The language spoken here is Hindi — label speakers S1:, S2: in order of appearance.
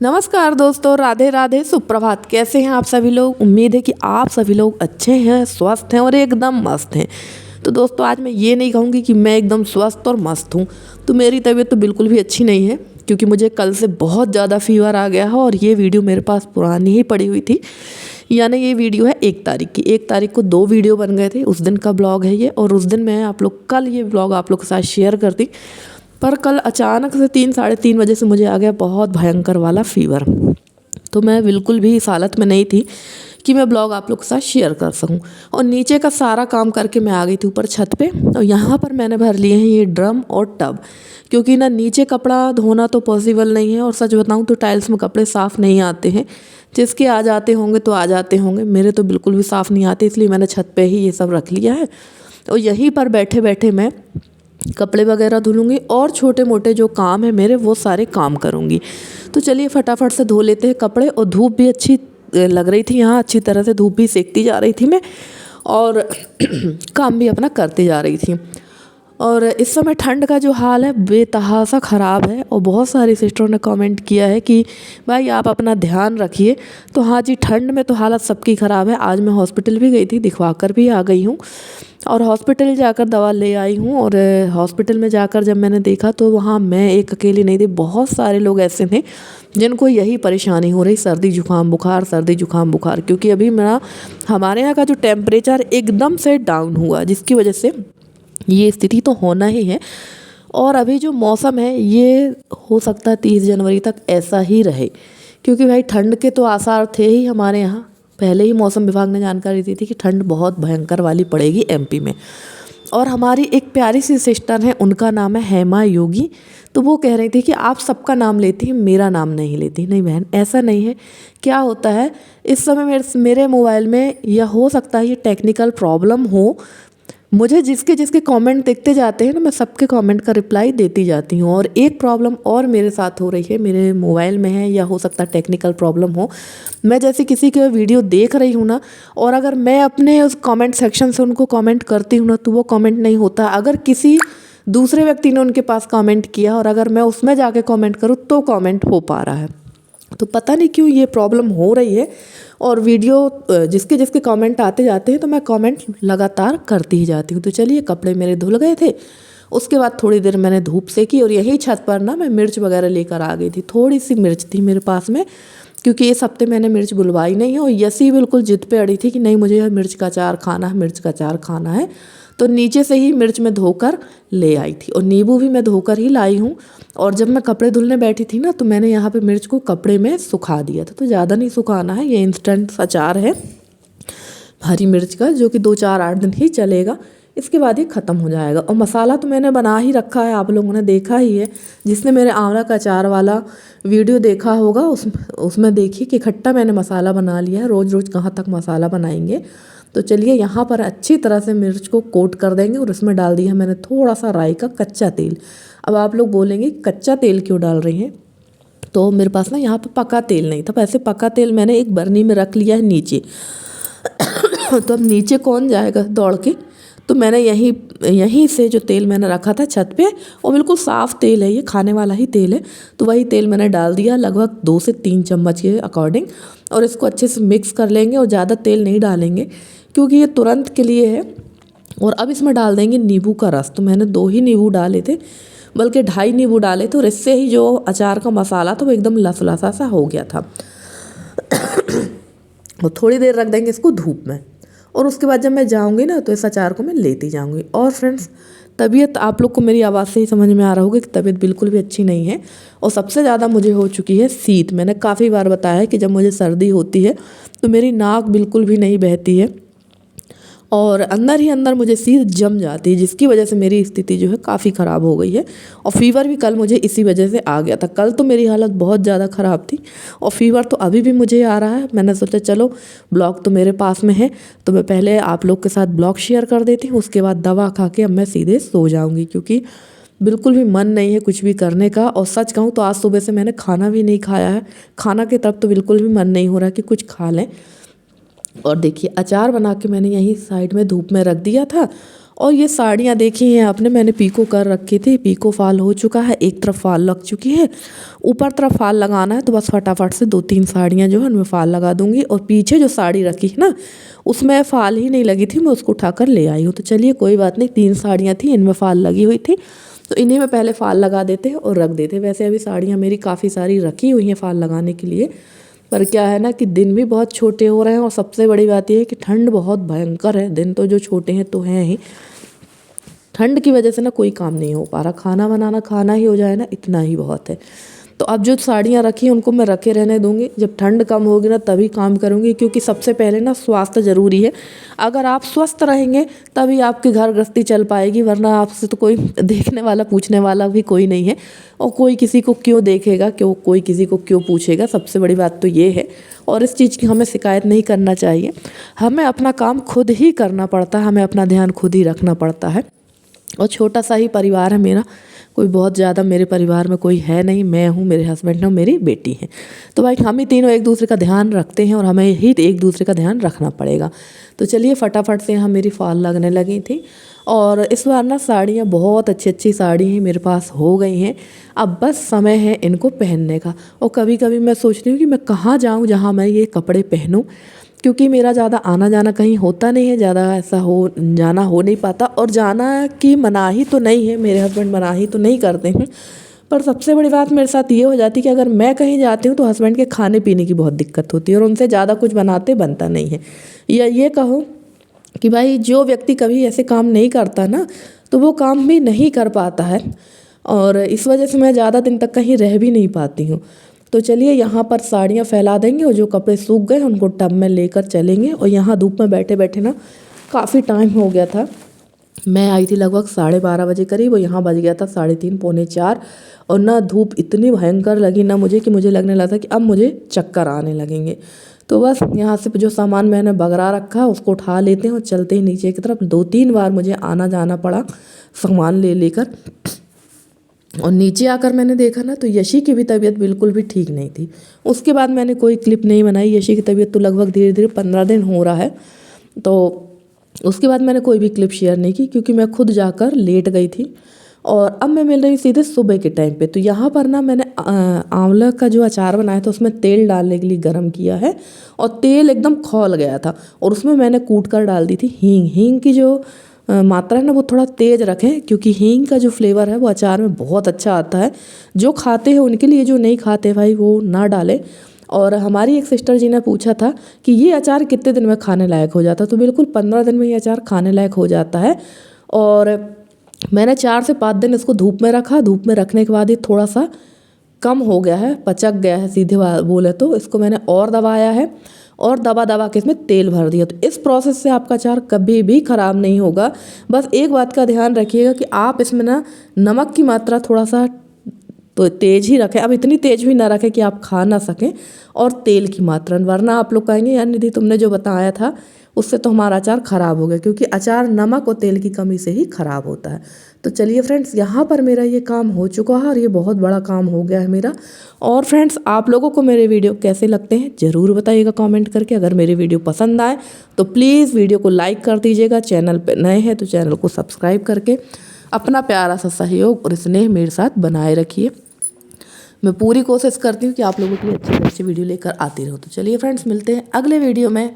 S1: नमस्कार दोस्तों, राधे राधे, सुप्रभात। कैसे हैं आप सभी लोग? उम्मीद है कि आप सभी लोग अच्छे हैं, स्वस्थ हैं और एकदम मस्त हैं। तो दोस्तों, आज मैं ये नहीं कहूँगी कि मैं एकदम स्वस्थ और मस्त हूँ। तो मेरी तबीयत तो बिल्कुल भी अच्छी नहीं है, क्योंकि मुझे कल से बहुत ज़्यादा फीवर आ गया है और ये वीडियो मेरे पास पुरानी ही पड़ी हुई थी। यानी ये वीडियो है 1 तारीख की। 1 तारीख को 2 वीडियो बन गए थे, उस दिन का ब्लॉग है ये। और उस दिन मैं कल ये ब्लॉग आप लोग के साथ शेयर करती, पर कल अचानक से 3 साढ़े 3 बजे से मुझे आ गया बहुत भयंकर वाला फीवर। तो मैं बिल्कुल भी इस हालत में नहीं थी कि मैं ब्लॉग आप लोग के साथ शेयर कर सकूं। और नीचे का सारा काम करके मैं आ गई थी ऊपर छत पे, और यहाँ पर मैंने भर लिए हैं ये ड्रम और टब, क्योंकि ना नीचे कपड़ा धोना तो पॉसिबल नहीं है। और सच बताऊं तो टाइल्स में कपड़े साफ़ नहीं आते हैं। जिसके आ जाते होंगे तो आ जाते होंगे, मेरे तो बिल्कुल भी साफ़ नहीं आते, इसलिए मैंने छत पे ही ये सब रख लिया है। और यहीं पर बैठे बैठे मैं कपड़े वगैरह धुलूँगी और छोटे मोटे जो काम है मेरे वो सारे काम करूँगी। तो चलिए फटाफट से धो लेते हैं कपड़े। और धूप भी अच्छी लग रही थी, यहाँ अच्छी तरह से धूप भी सेकती जा रही थी मैं, और काम भी अपना करती जा रही थी। और इस समय ठंड का जो हाल है बेतहासा ख़राब है। और बहुत सारी सिस्टरों ने कमेंट किया है कि भाई आप अपना ध्यान रखिए। तो हाँ जी, ठंड में तो हालत सबकी ख़राब है। आज मैं हॉस्पिटल भी गई थी, दिखवा कर भी आ गई हूँ, और हॉस्पिटल जाकर दवा ले आई हूँ। और हॉस्पिटल में जाकर जब मैंने देखा तो वहाँ मैं एक अकेली नहीं थी, बहुत सारे लोग ऐसे थे जिनको यही परेशानी हो रही, सर्दी जुकाम बुखार, सर्दी जुकाम बुखार। क्योंकि अभी हमारे यहाँ का जो टेम्परेचर एकदम से डाउन हुआ, जिसकी वजह से ये स्थिति तो होना ही है। और अभी जो मौसम है ये हो सकता है 30 जनवरी तक ऐसा ही रहे, क्योंकि भाई ठंड के तो आसार थे ही हमारे यहाँ। पहले ही मौसम विभाग ने जानकारी दी थी कि ठंड बहुत भयंकर वाली पड़ेगी एमपी में। और हमारी एक प्यारी सी सिस्टर है, उनका नाम है हेमा योगी। तो वो कह रही थी कि आप सबका नाम लेती हैं, मेरा नाम नहीं लेती। नहीं बहन, ऐसा नहीं है। क्या होता है, इस समय मेरे मोबाइल में, या हो सकता है ये टेक्निकल प्रॉब्लम हो, मुझे जिसके जिसके कमेंट दिखते जाते हैं ना, मैं सबके कमेंट का रिप्लाई देती जाती हूँ। और एक प्रॉब्लम और मेरे साथ हो रही है, मेरे मोबाइल में है, या हो सकता है टेक्निकल प्रॉब्लम हो। मैं जैसे किसी के वीडियो देख रही हूँ ना, और अगर मैं अपने उस कमेंट सेक्शन से उनको कमेंट करती हूँ ना, तो वो कमेंट नहीं होता। अगर किसी दूसरे व्यक्ति ने उनके पास कमेंट किया और अगर मैं उसमें जाके कमेंट करूँ तो कमेंट हो पा रहा है। तो पता नहीं क्यों ये प्रॉब्लम हो रही है। और वीडियो जिसके जिसके कमेंट आते जाते हैं तो मैं कमेंट लगातार करती ही जाती हूँ। तो चलिए, कपड़े मेरे धुल गए थे, उसके बाद थोड़ी देर मैंने धूप सेकी, और यही छत पर ना मैं मिर्च वगैरह लेकर आ गई थी। थोड़ी सी मिर्च थी मेरे पास में, क्योंकि इस हफ्ते मैंने मिर्च बुलवाई नहीं है। और यसी बिल्कुल जिद पे अड़ी थी कि नहीं, मुझे मिर्च का अचार खाना है, मिर्च का अचार खाना है। तो नीचे से ही मिर्च में धोकर ले आई थी, और नींबू भी मैं धोकर ही लाई हूँ। और जब मैं कपड़े धुलने बैठी थी ना, तो मैंने यहाँ पे मिर्च को कपड़े में सुखा दिया था। तो ज़्यादा नहीं सुखाना है, ये इंस्टेंट अचार है हरी मिर्च का, जो कि 2 4 8 दिन ही चलेगा। इसके बाद ये ख़त्म हो जाएगा। और मसाला तो मैंने बना ही रखा है, आप लोगों ने देखा ही है। जिसने मेरे आंवला का अचार वाला वीडियो देखा होगा, उसमें देखिए कि खट्टा मैंने मसाला बना लिया है। रोज़ रोज़ कहाँ तक मसाला बनाएंगे। तो चलिए, यहाँ पर अच्छी तरह से मिर्च को कोट कर देंगे, और इसमें डाल दिया मैंने थोड़ा सा राई का कच्चा तेल। अब आप लोग बोलेंगे कच्चा तेल क्यों डाल रही हैं? तो मेरे पास ना यहाँ पर पका तेल नहीं था। वैसे पका तेल मैंने एक बर्नी में रख लिया है नीचे। तो अब नीचे कौन जाएगा दौड़ के? तो मैंने यहीं से जो तेल मैंने रखा था छत पे, और बिल्कुल साफ़ तेल है, ये खाने वाला ही तेल है। तो वही तेल मैंने डाल दिया, लगभग 2 से 3 चम्मच के अकॉर्डिंग। और इसको अच्छे से मिक्स कर लेंगे, और ज़्यादा तेल नहीं डालेंगे क्योंकि ये तुरंत के लिए है। और अब इसमें डाल देंगे नींबू का रस। तो मैंने 2 ही नींबू डाले थे, बल्कि 2.5 नींबू डाले थे, और इससे ही जो अचार का मसाला था वो एकदम लसलसा सा हो गया था। और थोड़ी देर रख देंगे इसको धूप में, और उसके बाद जब मैं जाऊंगी ना, तो इस अचार को मैं लेती जाऊंगी। और फ्रेंड्स, तबीयत आप लोग को मेरी आवाज़ से ही समझ में आ रहा होगा कि तबीयत बिल्कुल भी अच्छी नहीं है। और सबसे ज़्यादा मुझे हो चुकी है शीत। मैंने काफ़ी बार बताया है कि जब मुझे सर्दी होती है तो मेरी नाक बिल्कुल भी नहीं बहती है, और अंदर ही अंदर मुझे शीत जम जाती है, जिसकी वजह से मेरी स्थिति जो है काफ़ी ख़राब हो गई है। और फीवर भी कल मुझे इसी वजह से आ गया था। कल तो मेरी हालत बहुत ज़्यादा ख़राब थी, और फीवर तो अभी भी मुझे आ रहा है। मैंने सोचा चलो ब्लॉग तो मेरे पास में है, तो मैं पहले आप लोग के साथ ब्लॉग शेयर कर देती हूँ, उसके बाद दवा खा के अब मैं सीधे सो जाऊँगी, क्योंकि बिल्कुल भी मन नहीं है कुछ भी करने का। और सच कहूँ तो आज सुबह से मैंने खाना भी नहीं खाया है। खाना की तरफ तो बिल्कुल भी मन नहीं हो रहा कि कुछ खा लें। और देखिए, अचार बना के मैंने यहीं साइड में धूप में रख दिया था, और ये साड़ियाँ देखी हैं आपने, मैंने पीको कर रखी थी, पीको फाल हो चुका है, एक तरफ फाल लग चुकी है, ऊपर तरफ फाल लगाना है। तो बस फटाफट से 2-3 साड़ियाँ जो है उनमें फाल लगा दूँगी। और पीछे जो साड़ी रखी है ना उसमें फाल ही नहीं लगी थी, मैं उसको उठाकर ले आई हूँ। तो चलिए कोई बात नहीं, 3 साड़ियाँ थी, इनमें फाल लगी हुई थी, तो इन्हीं में पहले फाल लगा देते हैं और रख देते हैं। वैसे अभी साड़ियाँ मेरी काफ़ी सारी रखी हुई हैं फाल लगाने के लिए, पर क्या है ना कि दिन भी बहुत छोटे हो रहे हैं और सबसे बड़ी बात यह है कि ठंड बहुत भयंकर है। दिन तो जो छोटे हैं तो हैं ही, ठंड की वजह से ना कोई काम नहीं हो पा रहा, खाना बनाना खाना ही हो जाए ना इतना ही बहुत है। तो अब जो साड़ियाँ रखी हैं उनको मैं रखे रहने दूंगी, जब ठंड कम होगी ना तभी काम करूंगी, क्योंकि सबसे पहले ना स्वास्थ्य ज़रूरी है। अगर आप स्वस्थ रहेंगे तभी आपकी घर गृहस्थी चल पाएगी, वरना आपसे तो कोई देखने वाला पूछने वाला भी कोई नहीं है, और कोई किसी को क्यों देखेगा, कोई किसी को क्यों पूछेगा। सबसे बड़ी बात तो ये है, और इस चीज़ की हमें शिकायत नहीं करना चाहिए। हमें अपना काम खुद ही करना पड़ता है, हमें अपना ध्यान खुद ही रखना पड़ता है। और छोटा सा ही परिवार है मेरा, कोई बहुत ज़्यादा मेरे परिवार में कोई है नहीं, मैं हूँ, मेरे हस्बैंड हैं और मेरी बेटी है। तो भाई हम ही तीनों एक दूसरे का ध्यान रखते हैं और हमें ही एक दूसरे का ध्यान रखना पड़ेगा। तो चलिए फटाफट से यहाँ मेरी फाल लगने लगी थी, और इस बार ना साड़ियाँ बहुत अच्छी अच्छी साड़ी हैं मेरे पास हो गई हैं। अब बस समय है इनको पहनने का। और कभी कभी मैं सोचती हूँ कि मैं कहाँ जाऊँ जहाँ मैं ये कपड़े पहनूँ, क्योंकि मेरा ज़्यादा आना जाना कहीं होता नहीं है, ज़्यादा ऐसा जाना हो नहीं पाता। और जाना की मनाही तो नहीं है, मेरे हस्बैंड मनाही तो नहीं करते हैं, पर सबसे बड़ी बात मेरे साथ ये हो जाती है कि अगर मैं कहीं जाती हूँ तो हस्बैंड के खाने पीने की बहुत दिक्कत होती है, और उनसे ज़्यादा कुछ बनता नहीं है। या ये कहो कि भाई जो व्यक्ति कभी ऐसे काम नहीं करता ना तो वो काम भी नहीं कर पाता है, और इस वजह से मैं ज़्यादा दिन तक कहीं रह भी नहीं पाती हूँ। तो चलिए यहाँ पर साड़ियाँ फैला देंगे और जो कपड़े सूख गए उनको टब में लेकर चलेंगे। और यहाँ धूप में बैठे बैठे ना काफ़ी टाइम हो गया था, मैं आई थी लगभग 12:30 बजे करीब, और यहाँ बज गया था 3:30 पौने 4, और ना धूप इतनी भयंकर लगी ना मुझे कि मुझे लगने लगा कि अब मुझे चक्कर आने लगेंगे। तो बस यहाँ से जो सामान मैंने बगरा रखा उसको उठा लेते हैं और चलते हैं नीचे की तरफ। 2-3 बार मुझे आना जाना पड़ा सामान ले लेकर, और नीचे आकर मैंने देखा ना तो यशी की भी तबीयत बिल्कुल भी ठीक नहीं थी। उसके बाद मैंने कोई क्लिप नहीं बनाई, यशी की तबीयत तो लगभग धीरे धीरे 15 दिन हो रहा है, तो उसके बाद मैंने कोई भी क्लिप शेयर नहीं की, क्योंकि मैं खुद जाकर लेट गई थी। और अब मैं मिल रही सीधे सुबह के टाइम पे। तो यहाँ पर ना मैंने आंवला का जो अचार बनाया था उसमें तेल डालने के लिए गर्म किया है, और तेल एकदम खौल गया था, और उसमें मैंने कूट कर डाल दी थी हींग। हींग की जो मात्रा है ना वो थोड़ा तेज़ रखें, क्योंकि हींग का जो फ्लेवर है वो अचार में बहुत अच्छा आता है। जो खाते हैं उनके लिए, जो नहीं खाते भाई वो ना डालें। और हमारी एक सिस्टर जी ने पूछा था कि ये अचार कितने दिन में खाने लायक हो जाता है, तो बिल्कुल 15 दिन में ये अचार खाने लायक हो जाता है। और मैंने 4 से 5 दिन इसको धूप में रखा, धूप में रखने के बाद ये थोड़ा सा कम हो गया है, पचक गया है सीधे बोले तो। इसको मैंने और दबाया है, और दबा दबा के इसमें तेल भर दिया। तो इस प्रोसेस से आपका अचार कभी भी ख़राब नहीं होगा। बस एक बात का ध्यान रखिएगा कि आप इसमें ना नमक की मात्रा थोड़ा सा तो तेज़ ही रखें, अब इतनी तेज़ भी ना रखें कि आप खा ना सकें, और तेल की मात्रा, वरना आप लोग कहेंगे यार निधि तुमने जो बताया था उससे तो हमारा अचार ख़राब हो गया, क्योंकि अचार नमक और तेल की कमी से ही ख़राब होता है। तो चलिए फ्रेंड्स, यहाँ पर मेरा ये काम हो चुका है, और ये बहुत बड़ा काम हो गया है मेरा। और फ्रेंड्स, आप लोगों को मेरे वीडियो कैसे लगते हैं ज़रूर बताइएगा कमेंट करके। अगर मेरे वीडियो पसंद आए तो प्लीज़ वीडियो को लाइक कर दीजिएगा, चैनल पर नए हैं तो चैनल को सब्सक्राइब करके अपना प्यारा सा सहयोग और स्नेह मेरे साथ बनाए रखिए। मैं पूरी कोशिश करती हूँ कि आप लोगों के लिए अच्छी अच्छी वीडियो लेकर आती रहूँ। तो चलिए फ्रेंड्स, मिलते हैं अगले वीडियो में।